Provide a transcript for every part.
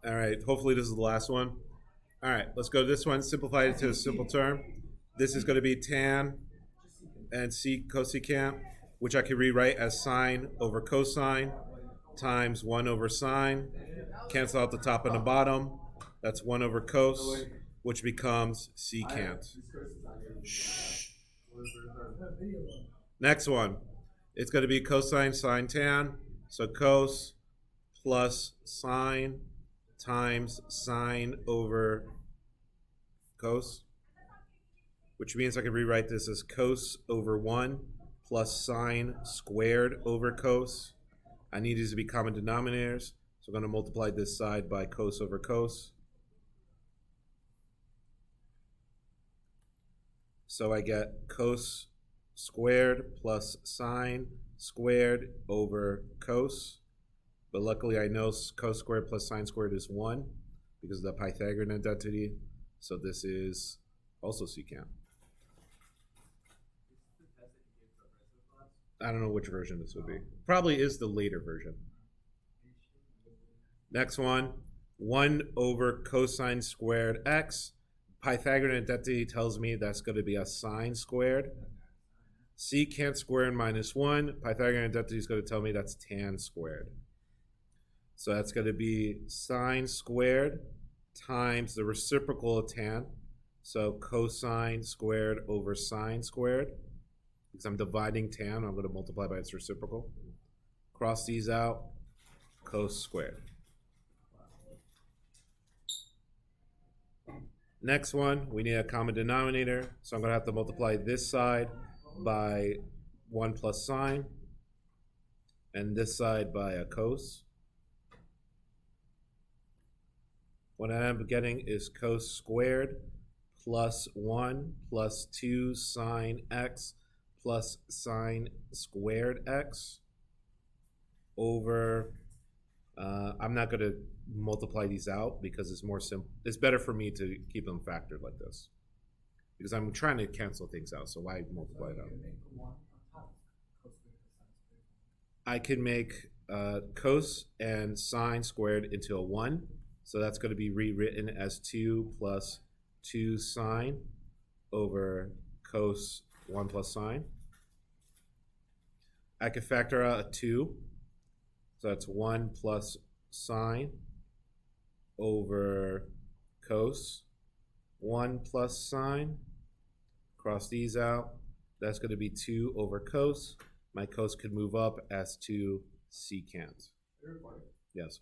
All right, hopefully this is the last one. All right, let's go to this one. Simplify it to a simple term. This is going to be tan and cosecant, which I can rewrite as sine over cosine times 1 over sine. Cancel out the top and the bottom. That's 1 over cos, which becomes secant. Shh. Next one. It's going to be cosine sine tan. So cos plus sine times sine over cos, which means I can rewrite this as cos over 1 plus sine squared over cos. I need these to be common denominators, so I'm going to multiply this side by cos over cos. So I get cos squared plus sine squared over cos. But luckily I know cos squared plus sine squared is 1 because of the Pythagorean identity. So this is also secant. I don't know which version this would be. Probably is the later version. Next one. 1 over cosine squared x. Pythagorean identity tells me that's going to be a sine squared. Secant squared minus 1. Pythagorean identity is going to tell me that's tan squared. So that's going to be sine squared times the reciprocal of tan. So cosine squared over sine squared. Because I'm dividing tan, I'm going to multiply by its reciprocal. Cross these out, cos squared. Next one, we need a common denominator. So I'm going to have to multiply this side by 1 plus sine. And this side by a cos. What I am getting is cos squared plus 1 plus 2 sine x plus sine squared x over, I'm not going to multiply these out because it's more simple. It's better for me to keep them factored like this because I'm trying to cancel things out. So why multiply it out? I can make cos and sine squared into a 1. So that's going to be rewritten as 2 plus 2 sine over cos 1 plus sine. I can factor out a 2. So that's 1 plus sine over cos 1 plus sine. Cross these out. That's going to be 2 over cos. My cos could move up as 2 secant. Yes.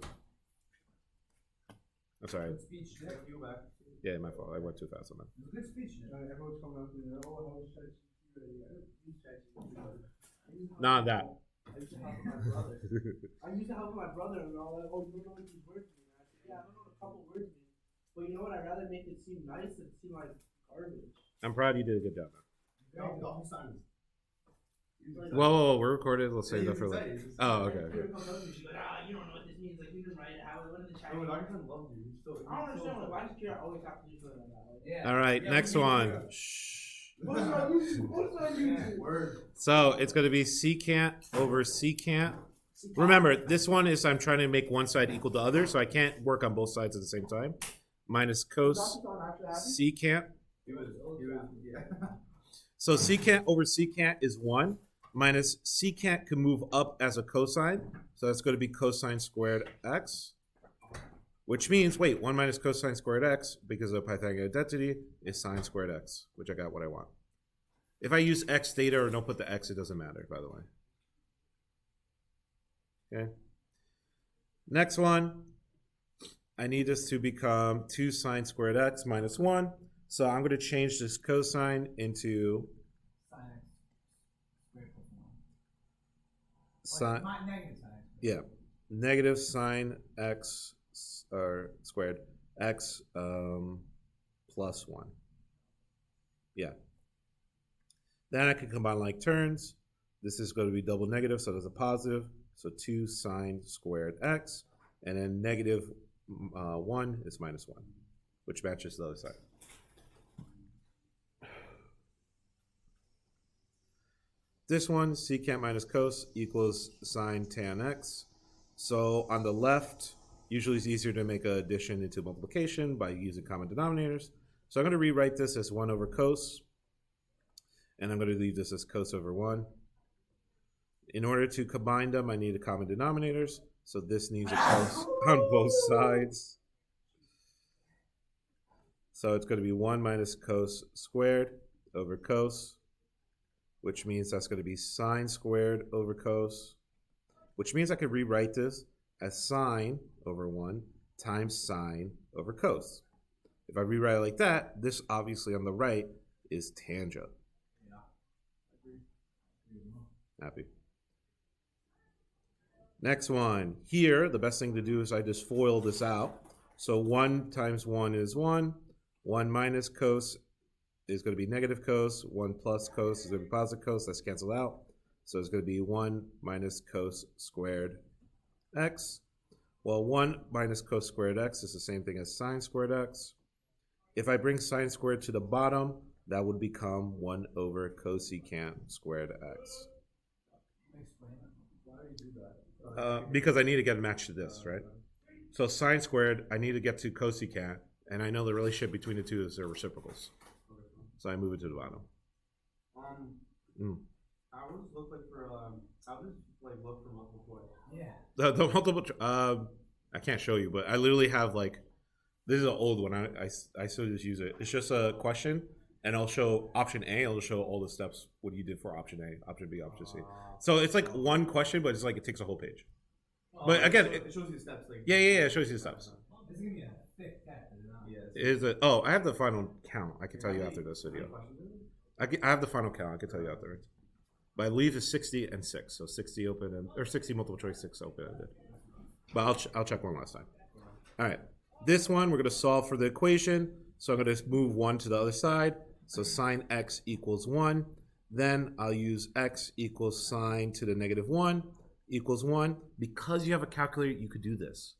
I'm sorry. Good speech, Nick. You back. Yeah, my fault. I went too fast on that. Good speech, Nick. Everyone's coming up to me. Oh, Not that. I used to help my brother. I used to help my brother and all that. Oh, you don't know these words to me. I said, yeah, I don't know a couple words, man. But you know what? I'd rather make it seem nice than seem like garbage. I'm proud you did a good job. No, Whoa, we're recorded. Let's save that for later. Oh, okay. You don't know what this means. Like, you can write it how it went in the chat. I don't understand. Like, why does Kira always have to do something like that? Like, yeah. All right, next one. Shh. What is on YouTube? What is on YouTube? Word. So it's going to be secant over secant. Remember, this one is I'm trying to make one side equal to the other, so I can't work on both sides at the same time. Minus cos secant. So secant over secant is 1. Minus secant can move up as a cosine. So that's going to be cosine squared x. Which means, wait, 1 minus cosine squared x, because of Pythagorean identity, is sine squared x, which I got what I want. If I use x theta or don't put the x, it doesn't matter, by the way. Okay. Next one, I need this to become 2 sine squared x minus 1. So I'm going to change this cosine into sine. Yeah, negative sine x or squared x plus 1. Yeah. Then I can combine like terms. This is going to be double negative, so there's a positive. So 2 sine squared x. And then negative 1 is minus 1, which matches the other side. This one, secant minus cos equals sine tan x. So on the left, Usually it's easier to make an addition into multiplication by using common denominators. So I'm going to rewrite this as 1 over cos, and I'm going to leave this as cos over 1. In order to combine them, I need a common denominators. So this needs a cos on both sides. So it's going to be 1 minus cos squared over cos, which means that's going to be sine squared over cos, which means I could rewrite this as sine over 1 times sine over cos. If I rewrite it like that, this obviously on the right is tangent. Happy. Next one. Here, the best thing to do is I just FOIL this out. So 1 times 1 is 1. 1 minus cos is going to be negative cos. 1 plus cos is going to be positive cos. That's canceled out. So it's going to be 1 minus cos squared x. Well, 1 minus cos squared x is the same thing as sine squared x. If I bring sine squared to the bottom, that would become 1 over cosecant squared x. Because I need to get a match to this, right? So sine squared, I need to get to cosecant, and I know the relationship between the two is their reciprocals. So I move it to the bottom. How does it look like for how does like look for multiple choice? Yeah. The multiple I can't show you, but I literally have like this is an old one. I still just use it. It's just a question, and I'll show option A. It'll show all the steps what you did for option A, option B, option C. So it's like one question, but it's like it takes a whole page. But again, it shows you the steps. Like, yeah, it shows you the steps. This is gonna be a thick test, is it not? Yeah. Is it? Oh, I have the final count. I can tell you after this video. I have the final count. I can tell you after. But I believe it's 60 and 6. So 60 open and or 60 multiple choice, 6 open ended. But I'll check one last time. All right. This one we're going to solve for the equation. So I'm going to move 1 to the other side. So sine x equals 1. Then I'll use x equals sine to the negative 1 equals 1. Because you have a calculator, you could do this.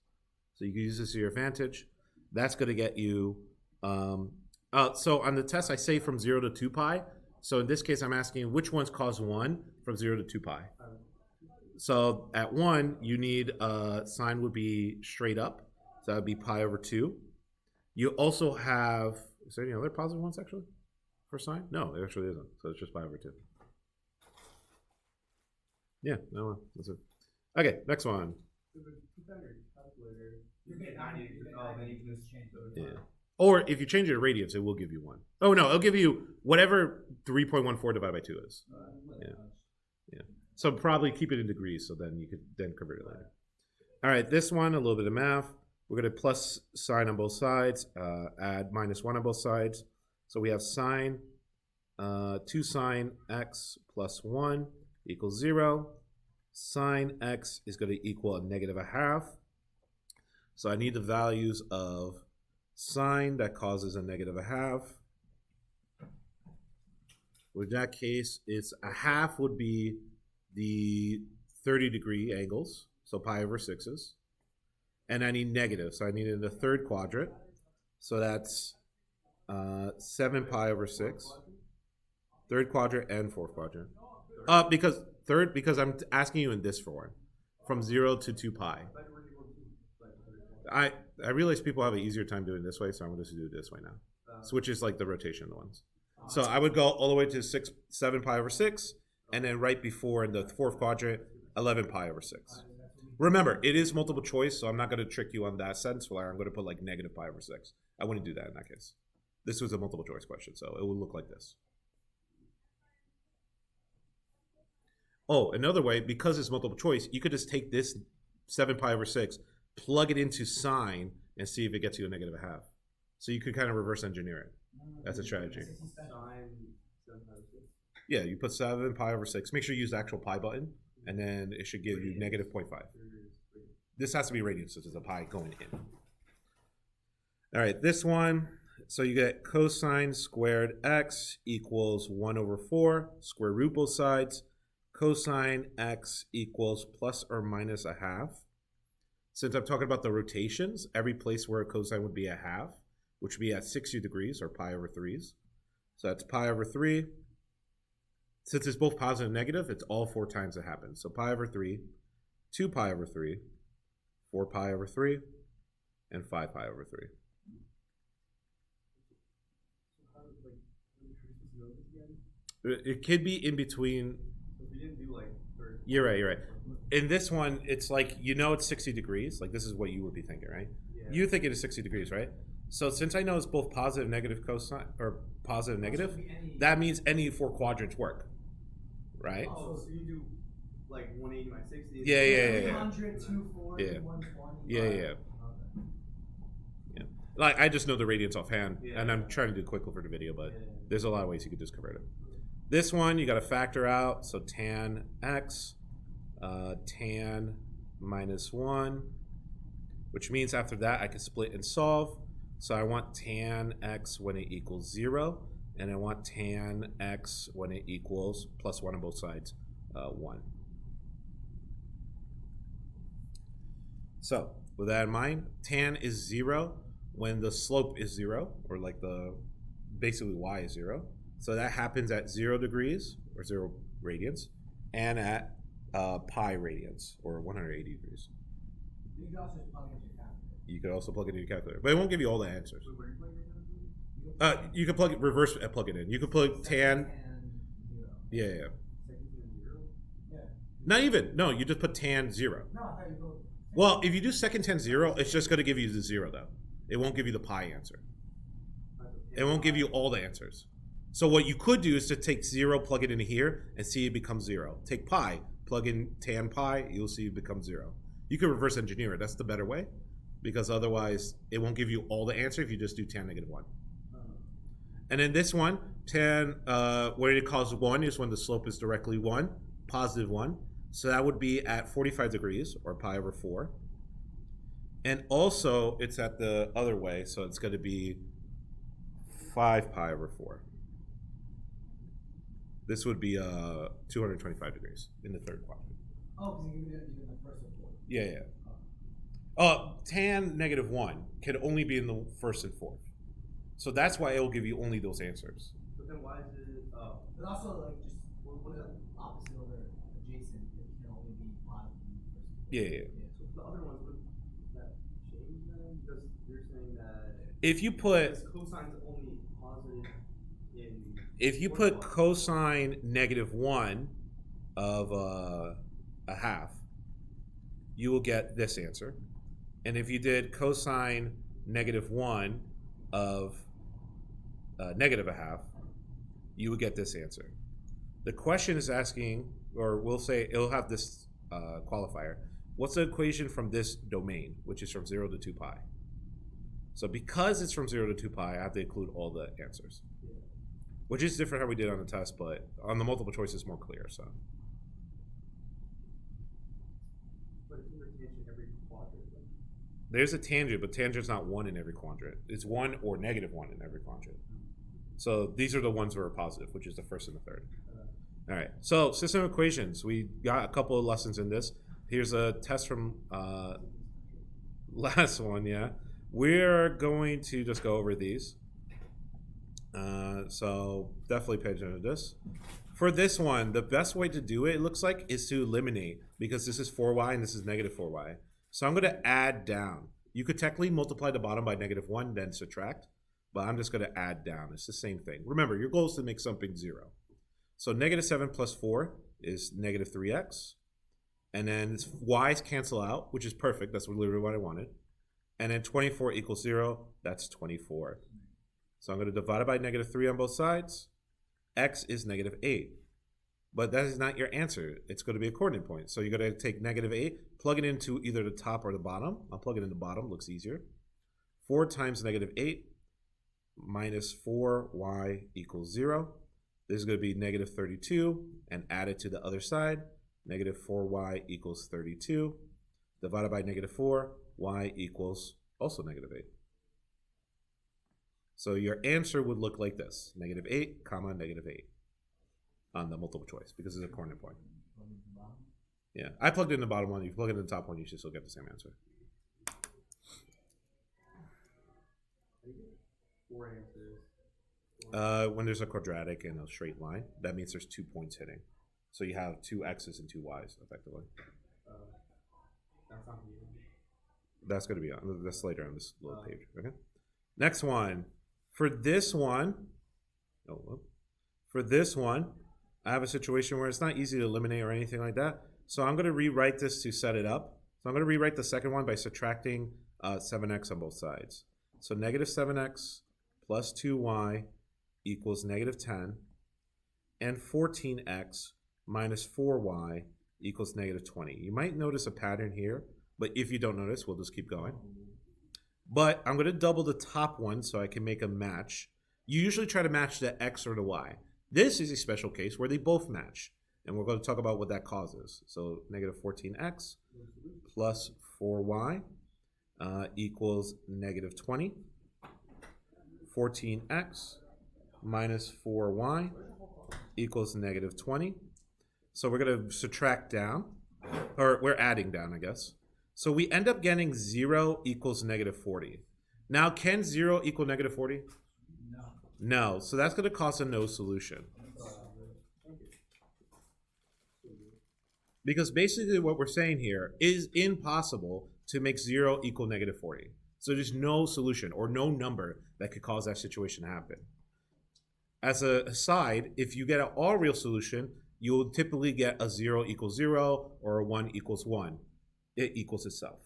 So you can use this to your advantage. That's going to get you. So on the test, I say from 0 to 2 pi. So in this case, I'm asking which ones cause 1 from 0 to 2 pi. So at 1, you need sine would be straight up. So that would be pi over 2. You also have, is there any other positive ones actually for sine? No, it actually isn't. So it's just pi over 2. Yeah, no, that's it. Okay, next one. Yeah. Or if you change it to radians, it will give you 1. Oh, no, it'll give you whatever 3.14 divided by 2 is. Yeah. So probably keep it in degrees, so then you could then convert it later. All right, this one, a little bit of math. We're going to plus sine on both sides, add minus 1 on both sides. So we have sine, 2 sine x plus 1 equals 0. Sine x is going to equal a negative 1/2. So I need the values of sine that causes a negative 1/2. In that case, it's 1/2 would be the 30-degree angles, so pi over 6s. And I need negative, so I need it in the third quadrant. So that's 7 pi over 6. Third quadrant and fourth quadrant. Because I'm asking you in this form, from 0 to 2 pi. I realize people have an easier time doing it this way, so I'm going to do it this way now. Which is like the rotation of the ones. So I would go all the way to 7 pi over 6, and then right before in the fourth quadrant, 11 pi over 6. Remember, it is multiple choice, so I'm not going to trick you on that sense where I'm going to put like negative pi over 6. I wouldn't do that in that case. This was a multiple choice question, so it would look like this. Oh, another way, because it's multiple choice, you could just take this 7 pi over 6, plug it into sine, and see if it gets you a negative 1/2. So you could kind of reverse engineer it. That's a strategy. Yeah, you put 7 pi over 6. Make sure you use the actual pi button, and then it should give you negative 0.5. This has to be radians, so there's a pi going in. All right, this one. So you get cosine squared x equals 1 over 4, square root both sides. Cosine x equals plus or minus 1/2. Since I'm talking about the rotations, every place where a cosine would be 1/2, which would be at 60 degrees or pi over 3s. So that's pi over 3. Since it's both positive and negative, it's all 4 times it happens. So pi over 3, 2 pi over 3, 4 pi over 3, and 5 pi over 3. It could be in between. We didn't do like third. You're right. In this one, it's like, it's 60 degrees. Like, this is what you would be thinking, right? Yeah. You think it is 60 degrees, right? So since I know it's both positive, negative cosine, or positive, negative, that means any 4 quadrants work, right? Oh, so you do like 180 by 60. Yeah. 300, 240, Yeah. 120. Yeah. Okay. Like, I just know the radians offhand, Yeah. and I'm trying to do it quickly for the video, but Yeah. there's a lot of ways you could just convert it. This one, you got to factor out, so tan x, tan minus 1, which means after that I can split and solve. So I want tan x when it equals 0, and I want tan x when it equals plus 1 on both sides, 1. So with that in mind, tan is 0 when the slope is 0, or like basically y is 0. So that happens at 0 degrees, or 0 radians, and at pi radians, or 180 degrees. You could also plug it into your calculator, but it won't give you all the answers. You can reverse plug it in. You could plug tan. Yeah. Not even. No, you just put tan 0. Well, if you do second tan 0, it's just going to give you the 0 though. It won't give you the pi answer. It won't give you all the answers. So what you could do is to take 0, plug it into here, and see it becomes 0. Take pi, plug in tan pi, you'll see it becomes 0. You can reverse engineer it. That's the better way, because otherwise it won't give you all the answer if you just do tan negative 1. And then this one, tan, when it causes 1 is when the slope is directly 1, positive 1. So that would be at 45 degrees, or pi over 4. And also, it's at the other way, so it's going to be 5 pi over 4. This would be 225 degrees in the third quadrant. Oh, because you did the first and fourth. Yeah. Tan negative 1 can only be in the first and fourth. So that's why it will give you only those answers. But then why is it? But also, like, just what is the opposite over adjacent? It can only be positive in the first. Yeah. So the other ones, would that change then? Because you're saying that If you put cosine's only positive in. If you put cosine negative 1 of a half, you will get this answer. And if you did cosine negative 1 of negative a half, you would get this answer. The question is asking, or we'll say it'll have this qualifier. What's the equation from this domain, which is from 0 to 2 pi? So because it's from 0 to 2 pi, I have to include all the answers. Which is different how we did on the test, but on the multiple choice it's more clear. So. But it's a tangent every quadrant. There's a tangent, but tangent's not 1 in every quadrant. It's 1 or negative 1 in every quadrant. So these are the ones that are positive, which is the first and the third. All right. So system equations. We got a couple of lessons in this. Here's a test from last one. Yeah, we're going to just go over these. So definitely pay attention to this. For this one, the best way to do it looks like, is to eliminate, because this is 4y and this is negative 4y. So I'm going to add down. You could technically multiply the bottom by negative 1, then subtract, but I'm just going to add down. It's the same thing. Remember, your goal is to make something 0. So negative 7 plus 4 is negative 3x. And then y's cancel out, which is perfect. That's literally what I wanted. And then 24 equals 0. That's 24. So I'm going to divide it by negative 3 on both sides. X is negative 8. But that is not your answer. It's going to be a coordinate point. So you're going to take negative 8, plug it into either the top or the bottom. I'll plug it in the bottom. Looks easier. 4 times negative 8 minus 4y equals 0. This is going to be negative 32, and add it to the other side. Negative 4y equals 32. Divided by negative 4, y equals also negative 8. So your answer would look like this. Negative 8, comma, negative 8 on the multiple choice, because it's a coordinate point. Yeah, I plugged in the bottom one. If you plug it in the top one, you should still get the same answer. 4 answers. When there's a quadratic and a straight line, that means there's 2 points hitting. So you have 2 x's and 2 y's, effectively. That's not even. That's going to be on. That's later on this little page. Okay. Next one. For this one, I have a situation where it's not easy to eliminate or anything like that. So I'm going to rewrite this to set it up. So I'm going to rewrite the second one by subtracting 7x on both sides. So negative 7x plus 2y equals negative 10. And 14x minus 4y equals negative 20. You might notice a pattern here, but if you don't notice, we'll just keep going. But I'm going to double the top one so I can make a match. You usually try to match the x or the y. This is a special case where they both match. And we're going to talk about what that causes. So negative 14x plus 4y equals negative 20. 14x minus 4y equals negative 20. So we're going to subtract down, or we're adding down, I guess. So we end up getting 0 equals negative 40. Now, can 0 equal negative 40? No. So that's going to cause a no solution. Because basically what we're saying here is impossible to make 0 equal negative 40. So there's no solution or no number that could cause that situation to happen. As a aside, if you get an all real solution, you'll typically get a 0 equals 0 or a 1 equals 1. It equals itself.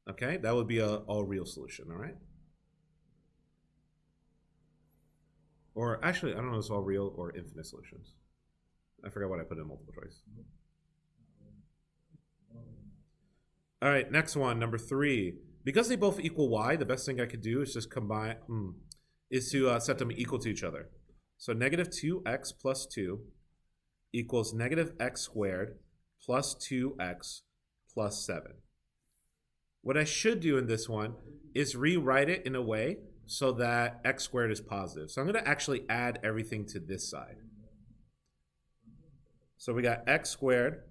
Okay, that would be an all real solution, all right? Or actually, I don't know if it's all real or infinite solutions. I forgot what I put in multiple choice. All right, next one, number 3. Because they both equal y, the best thing I could do is just combine, is to set them equal to each other. So negative 2x plus 2 equals negative x squared plus 2x plus 7. What I should do in this one is rewrite it in a way so that x squared is positive. So I'm going to actually add everything to this side. So we got x squared,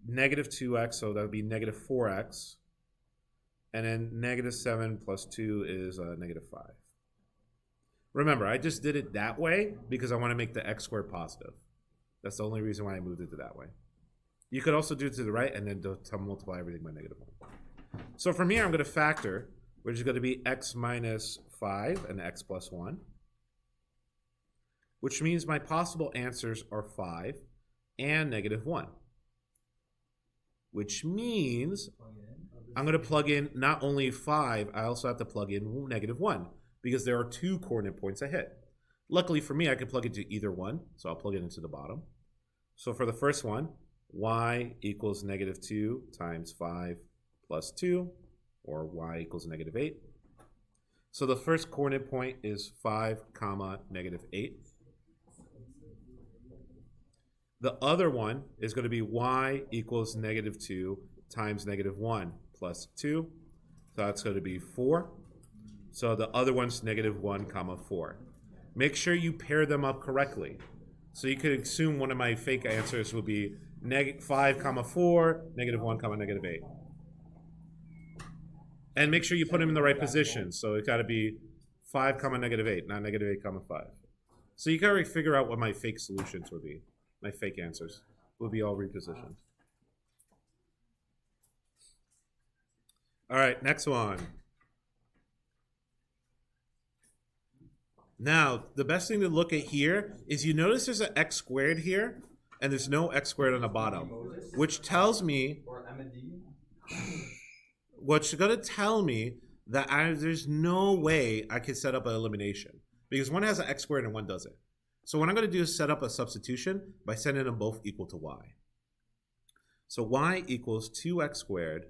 negative 2x, so that would be negative 4x. And then negative 7 plus 2 is negative 5. Remember, I just did it that way because I want to make the x squared positive. That's the only reason why I moved it to that way. You could also do it to the right and then multiply everything by negative 1. So from here, I'm going to factor, which is going to be x minus 5 and x plus 1. Which means my possible answers are 5 and negative 1. Which means I'm going to plug in not only 5, I also have to plug in negative 1 because there are 2 coordinate points I hit. Luckily for me, I can plug into either one, so I'll plug it into the bottom. So for the first one, y equals negative 2 times 5 plus 2, or y equals negative 8. So the first coordinate point is 5 comma negative 8. The other one is going to be y equals negative 2 times negative 1 plus 2. So that's going to be 4. So the other one's negative 1 comma 4. Make sure you pair them up correctly. So you could assume one of my fake answers would be 5 comma 4, negative 1 comma negative 8. And make sure you put them in the right position. So it's got to be 5 comma negative 8, not negative 8 comma 5. So you got to figure out what my fake solutions would be. My fake answers will be all repositioned. All right, next one. Now, the best thing to look at here is you notice there's an x squared here, and there's no x squared on the bottom, which tells me, what's going to tell me that there's no way I can set up an elimination, because one has an x squared and one doesn't. So what I'm going to do is set up a substitution by setting them both equal to y. So y equals 2x squared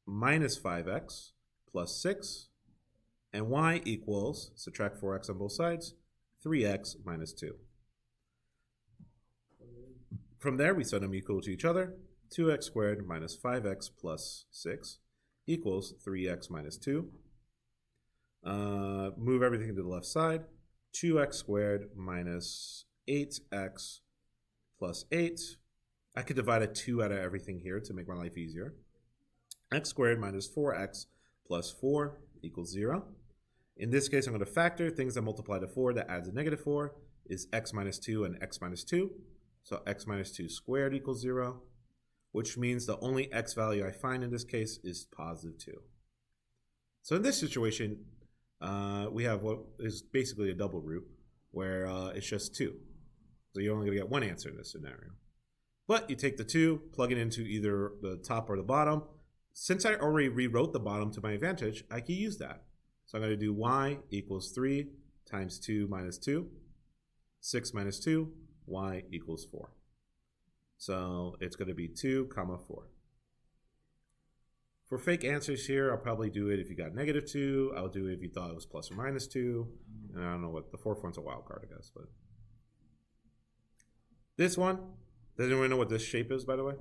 minus 5x plus 6. And y equals, subtract 4x on both sides, 3x minus 2. From there, we set them equal to each other. 2x squared minus 5x plus 6 equals 3x minus 2. Move everything to the left side. 2x squared minus 8x plus 8. I could divide a 2 out of everything here to make my life easier. X squared minus 4x plus 4 equals 0. In this case, I'm going to factor things that multiply to 4 that adds a negative 4 is x minus 2 and x minus 2. So x minus 2 squared equals 0. which means the only x value I find in this case is positive 2. So in this situation, we have what is basically a double root, where it's just 2. So you're only going to get one answer in this scenario. But you take the 2, plug it into either the top or the bottom. Since I already rewrote the bottom to my advantage, I can use that. So I'm going to do y equals 3 times 2 minus 2. 6 minus 2, y equals 4. So it's going to be 2 comma 4. For fake answers here, I'll probably do it if you got negative 2. I'll do it if you thought it was plus or minus 2. And I don't know what the fourth one's a wild card, I guess. But this one, does anyone know what this shape is, by the way?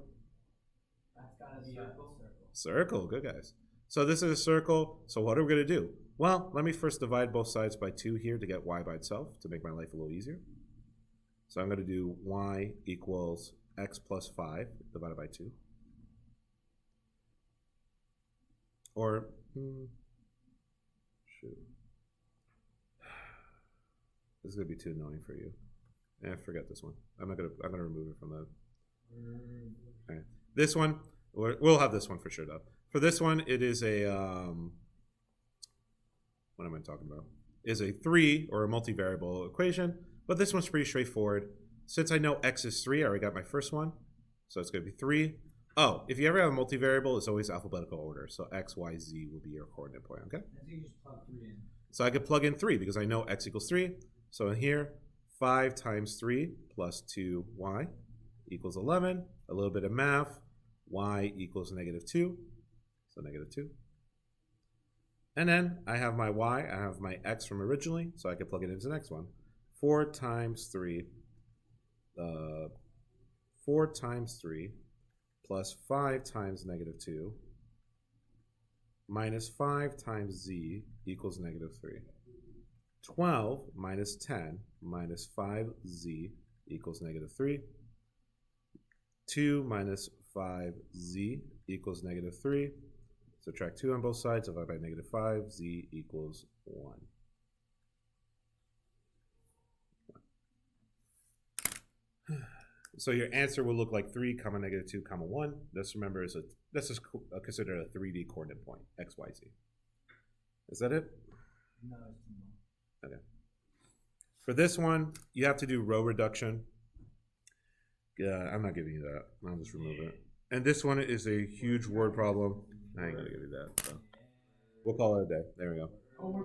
That's gotta be circle. Circle, good guys. So this is a circle. So what are we going to do? Well, let me first divide both sides by 2 here to get y by itself to make my life a little easier. So I'm going to do y equals x plus 5 divided by 2. Or, shoot. This is going to be too annoying for you. Forget this one. I'm gonna remove it from the. Okay. This one, we'll have this one for sure though. For this one, it is a what am I talking about? Is a 3 or a multivariable equation, but this one's pretty straightforward. Since I know x is 3, I already got my first one, so it's going to be 3. Oh, if you ever have a multivariable, it's always alphabetical order, so x, y, z will be your coordinate point. Okay. I think you just plug 3 in. So I could plug in 3 because I know x equals 3. So in here, 5 times 3 plus 2y equals 11. A little bit of math. Y equals negative 2. So negative 2. And then I have my y. I have my x from originally. So I can plug it into the next one. 4 times 3. 4 times 3 plus 5 times negative 2 minus 5 times z equals negative 3. 12 minus 10 minus 5z equals negative 3. 2 minus 5z equals negative 3. Subtract 2 on both sides, divide by negative 5, z equals 1. So your answer will look like 3 comma negative 2 comma 1. Just remember, this is considered a 3D coordinate point, x, y, z. Is that it? No, it's too long. Okay. For this one, you have to do row reduction. Yeah, I'm not giving you that. I'll just remove it. And this one is a huge word problem. I ain't gonna give you that. So. We'll call it a day. There we go. Oh, we're